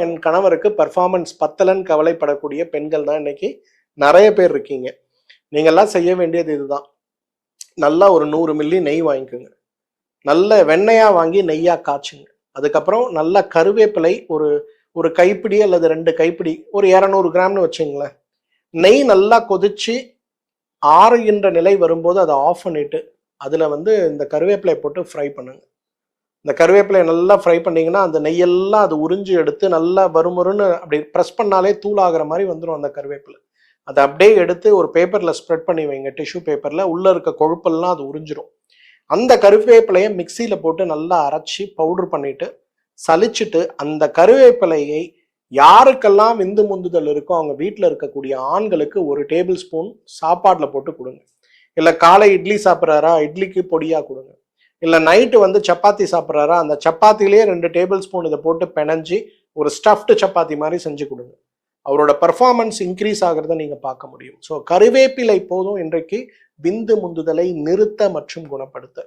என் கணவருக்கு பெர்ஃபார்மன்ஸ் பத்தலன்னு கவலைப்படக்கூடிய பெண்கள் தான் இன்னைக்கு நிறைய பேர் இருக்கீங்க. நீங்கள்லாம் செய்ய வேண்டியது இதுதான். நல்லா ஒரு 100 மில்லி நெய் வாங்கிக்கோங்க. நல்ல வெண்ணெயாக வாங்கி நெய்யாக காய்ச்சுங்க. அதுக்கப்புறம் நல்ல கருவேப்பிலை ஒரு ஒரு கைப்பிடி அல்லது 2 கைப்பிடி, ஒரு 200 கிராம்னு வச்சுங்களேன். நெய் நல்லா கொதிச்சு ஆறுகின்ற நிலை வரும்போது அதை ஆஃப் பண்ணிட்டு அதில் இந்த கருவேப்பிலை போட்டு ஃப்ரை பண்ணுங்க. இந்த கருவேப்பிலையை நல்லா ஃப்ரை பண்ணிங்கன்னா அந்த நெய்யெல்லாம் அது உறிஞ்சி எடுத்து நல்லா வருமுறுன்னு அப்படி ப்ரெஸ் பண்ணாலே தூளாகிற மாதிரி வந்துடும் அந்த கருவேப்பிலை. அதை அப்படியே எடுத்து ஒரு பேப்பரில் ஸ்ப்ரெட் பண்ணி வைங்க, டிஷ்யூ பேப்பரில். உள்ளே இருக்க கொழுப்பெல்லாம் அது உறிஞ்சிரும். அந்த கருவேப்பிலையை மிக்சியில் போட்டு நல்லா அரைச்சி பவுடர் பண்ணிவிட்டு சலிச்சுட்டு அந்த கருவேப்பிலையை யாருக்கெல்லாம் விந்து முந்துதல் இருக்கோ அவங்க வீட்டில் இருக்கக்கூடிய ஆண்களுக்கு 1 டேபிள் ஸ்பூன் சாப்பாட்டில் போட்டு கொடுங்க. இல்லை காலை இட்லி சாப்பிட்றாரா, இட்லிக்கு பொடியாக கொடுங்க. இல்லை நைட்டு சப்பாத்தி சாப்பிட்றாரா, அந்த சப்பாத்திலே 2 டேபிள் ஸ்பூன் இதை போட்டு பிணைஞ்சி ஒரு ஸ்டஃப்டு சப்பாத்தி மாதிரி செஞ்சு கொடுங்க. அவரோட பர்ஃபார்மன்ஸ் இன்க்ரீஸ் ஆகிறத நீங்கள் பார்க்க முடியும். ஸோ கருவேப்பிலை போதும் இன்றைக்கு விந்து முந்துதலை நிறுத்த மற்றும் குணப்படுத்த.